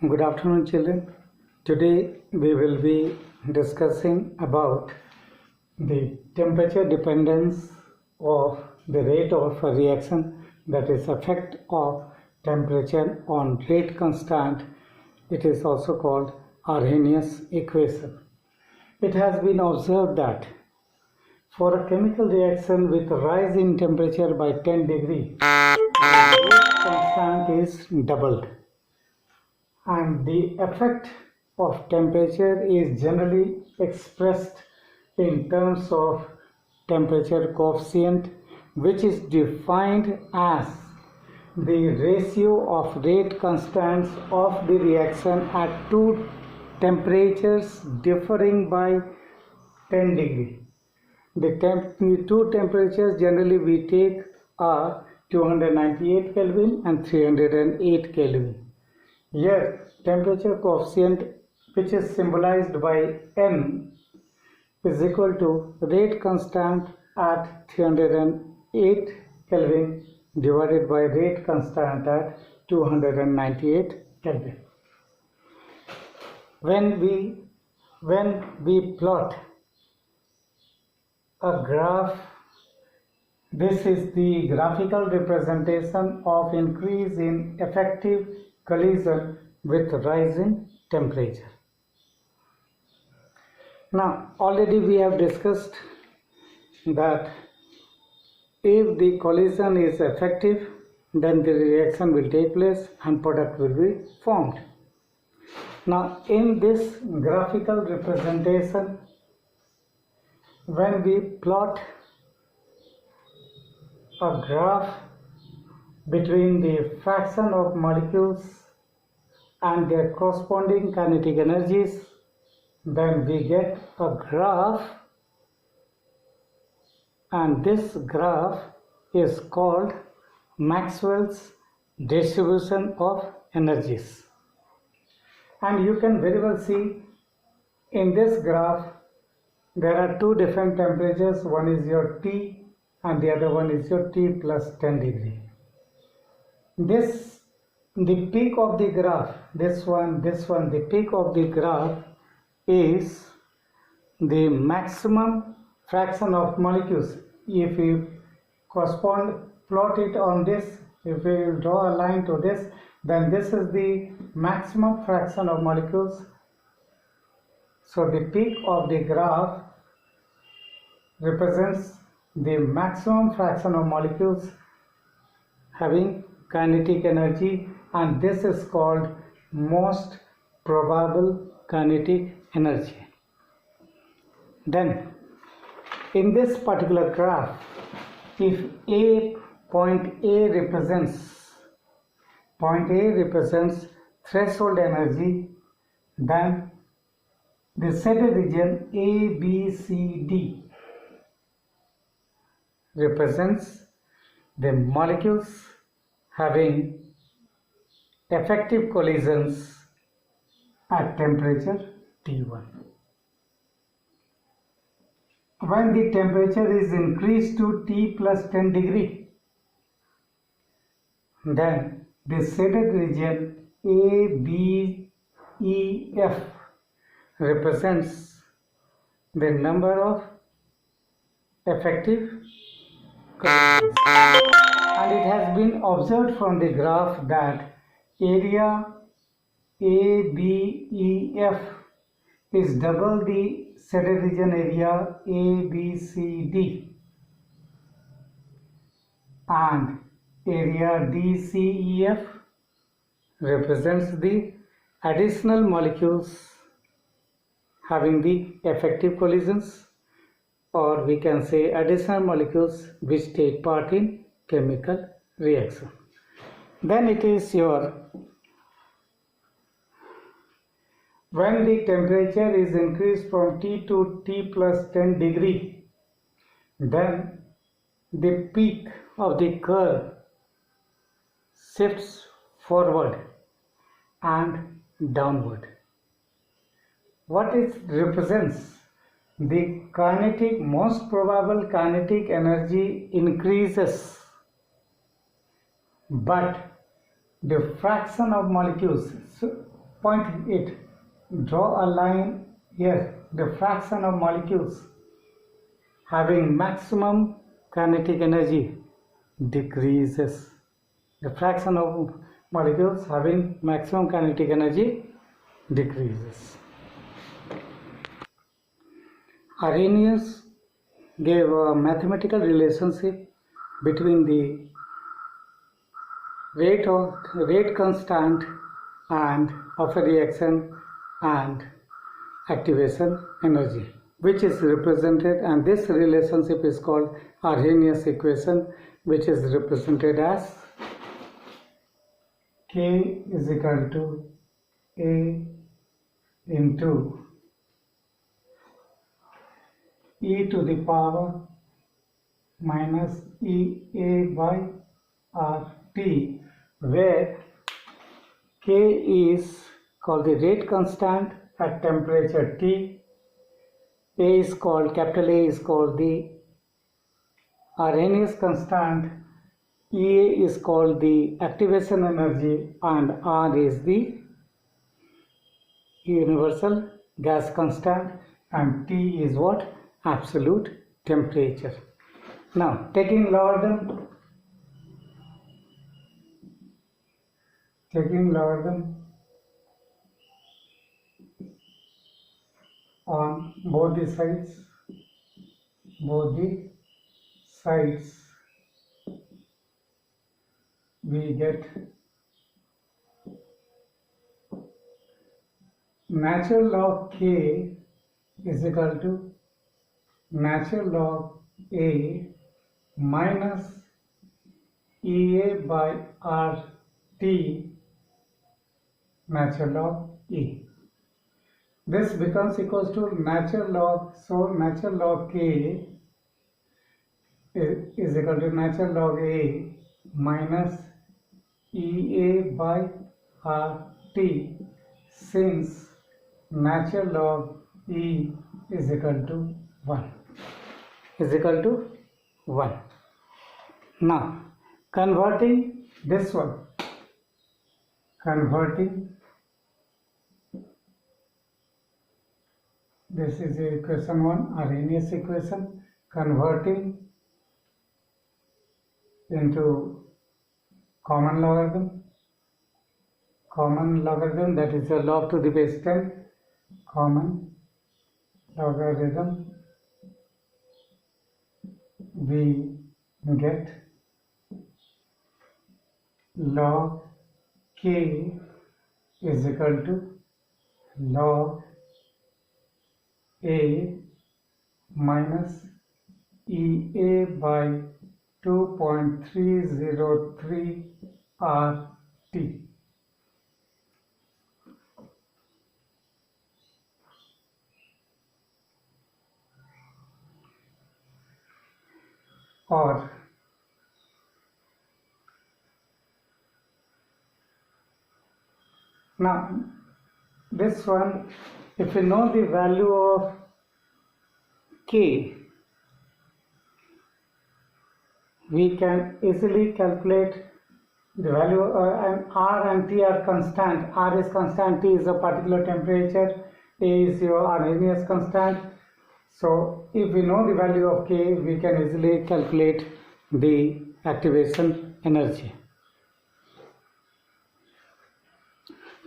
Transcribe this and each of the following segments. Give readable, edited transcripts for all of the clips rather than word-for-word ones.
Good afternoon, children. Today we will be discussing about the temperature dependence of the rate of a reaction, that is effect of temperature on rate constant. It is also called Arrhenius equation. It has been observed that for a chemical reaction with a rise in temperature by 10 degrees, the rate constant is doubled, and the effect of temperature is generally expressed in terms of temperature coefficient, which is defined as the ratio of rate constants of the reaction at two temperatures differing by 10 degree. The two temperatures generally we take are 298 Kelvin and 308 Kelvin. Here, temperature coefficient, which is symbolized by N, is equal to rate constant at 308 Kelvin divided by rate constant at 298 Kelvin. When we plot a graph, this is the graphical representation of increase in effective collision with rising temperature. Now, already we have discussed that if the collision is effective, then the reaction will take place and product will be formed. Now, in this graphical representation, when we plot a graph between the fraction of molecules and their corresponding kinetic energies, then we get a graph, and this graph is called Maxwell's distribution of energies. And you can very well see in this graph there are two different temperatures. One is your T and the other one is your T plus 10 degree. The peak of the graph, the peak of the graph is the maximum fraction of molecules. If we plot it on this, if we draw a line to this, then this is the maximum fraction of molecules. So the peak of the graph represents the maximum fraction of molecules having kinetic energy, and this is called most probable kinetic energy. Then in this particular graph, if point A represents threshold energy, then the shaded region A, B, C, D represents the molecules having effective collisions at temperature T1. When the temperature is increased to T plus 10 degree, then the shaded region A, B, E, F represents the number of effective collisions. And it has been observed from the graph that area A, B, E, F is double the shaded region area A, B, C, D, and area D, C, E, F represents the additional molecules having the effective collisions, or we can say additional molecules which take part in chemical reaction. Then it is when the temperature is increased from T to T plus 10 degree, then the peak of the curve shifts forward and downward. What it represents? The most probable kinetic energy increases, but the fraction of molecules, point it. Draw a line here. The fraction of molecules having maximum kinetic energy decreases. The fraction of molecules having maximum kinetic energy decreases. Arrhenius gave a mathematical relationship between the rate constant and of a reaction and activation energy, which is represented, and this relationship is called Arrhenius equation, which is represented as K is equal to A into e to the power minus EA by RT, where K is called the rate constant at temperature T, capital A is called the Arrhenius constant, EA is called the activation energy, and R is the universal gas constant, and T is what? Absolute temperature. Now, taking logarithm on both the sides, we get natural log K is equal to natural log A minus EA by RT natural log E. This becomes equals to natural log, so natural log K is equal to natural log A minus EA by RT, since natural log E is equal to 1. Now, converting this one, this is equation 1, Arrhenius equation, converting into common logarithm, that is a log to the base 10, common logarithm, we get log K is equal to log A minus EA by 2.303 RT. Or now this one, if you know the value of K, we can easily calculate the value, and R and T are constant. R is constant, T is a particular temperature, A is your Arrhenius constant. So if we know the value of K, we can easily calculate the activation energy.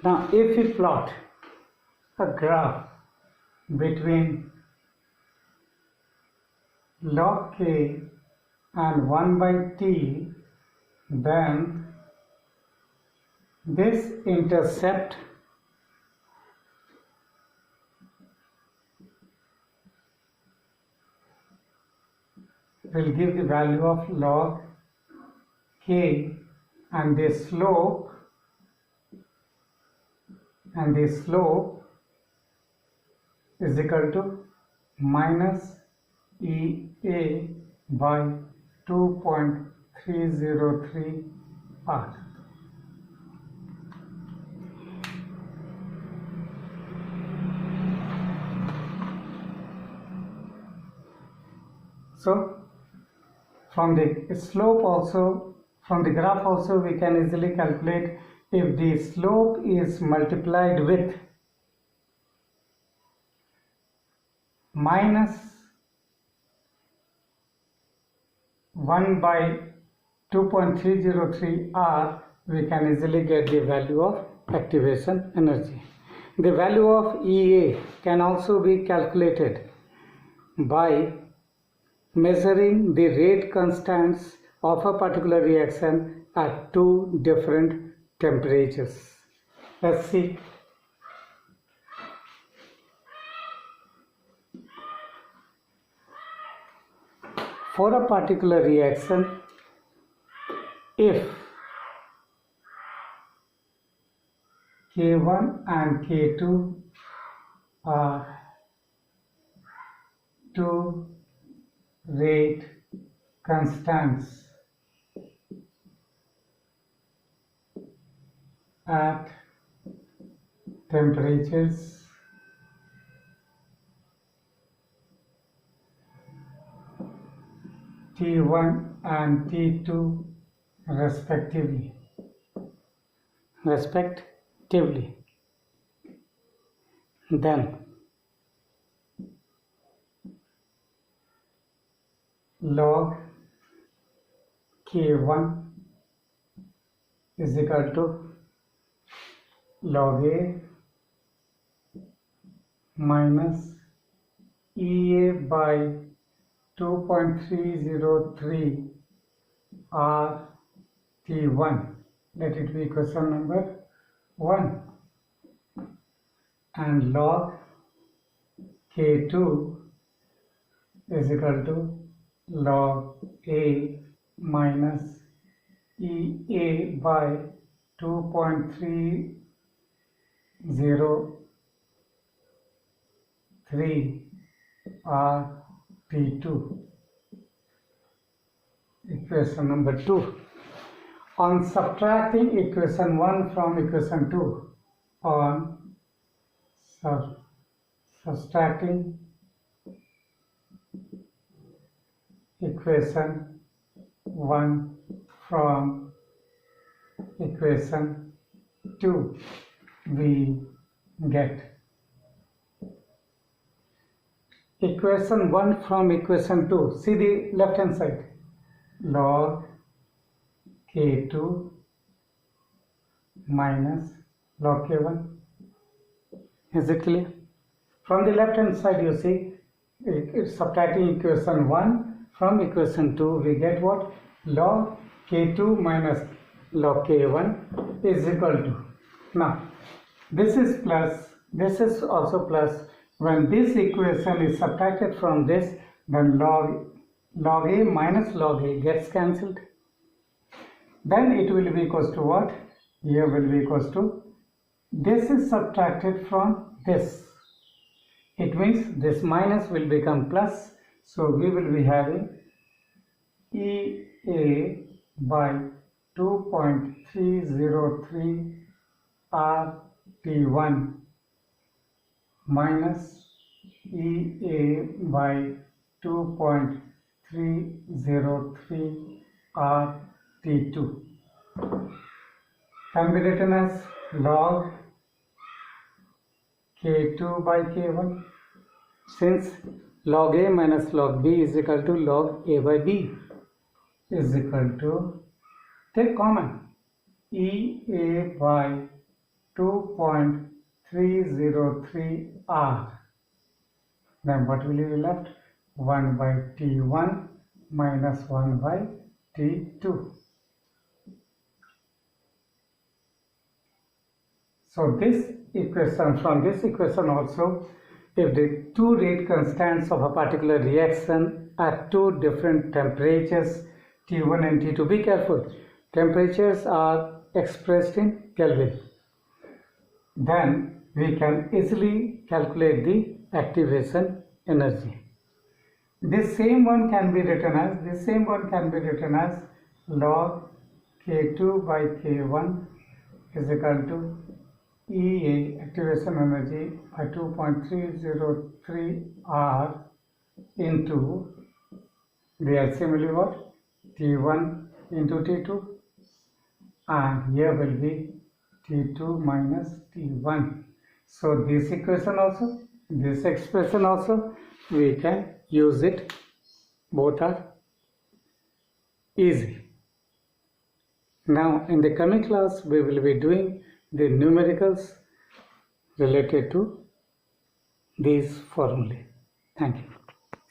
Now if we plot a graph between log K and 1 by T, then this intercept will give the value of log K, and the slope is equal to minus EA by 2.303 R. So from the slope also, from the graph also, we can easily calculate if the slope is multiplied with minus 1 by 2.303 R, we can easily get the value of activation energy. The value of EA can also be calculated by measuring the rate constants of a particular reaction at two different temperatures. Let's see. For a particular reaction, if K1 and K2 are two rate constants at temperatures T1 and T2 respectively, then log K1 is equal to log A minus EA by 2.303 R T1, let it be question number 1, and log K2 is equal to log A minus EA by 2.303 R T2. Equation number 2. On subtracting equation 1 from equation 2, subtracting equation 1 from equation 2, we get equation 1 from equation 2. See the left hand side, log K2 minus log K1. Is it clear? From the left hand side, you see, subtracting equation 1 from equation 2, we get what? Log K2 minus log K1 is equal to. Now, this is plus, this is also plus. When this equation is subtracted from this, then log A minus log A gets cancelled. Then it will be equals to what? Here will be equals to, this is subtracted from this. It means this minus will become plus. So we will be having EA by 2.303 RT1 minus EA by 2.303 RT2 can be written as log K2 by K1, since log A minus log B is equal to log A by B, is equal to, take common, EA by 2.303 R. Then what will be left? 1 by T1 minus 1 by T2. So this equation, from this equation also, if the two rate constants of a particular reaction at two different temperatures, T1 and T2, be careful, temperatures are expressed in Kelvin, then we can easily calculate the activation energy. This same one can be written as, log K2 by K1 is equal to EA, activation energy, by 2.303 R into the LCM will be what? T1 into T2, and here will be T2 minus T1. So this equation also, this expression also, we can use it. Both are easy. Now in the coming class we will be doing the numericals related to these formulae. Thank you.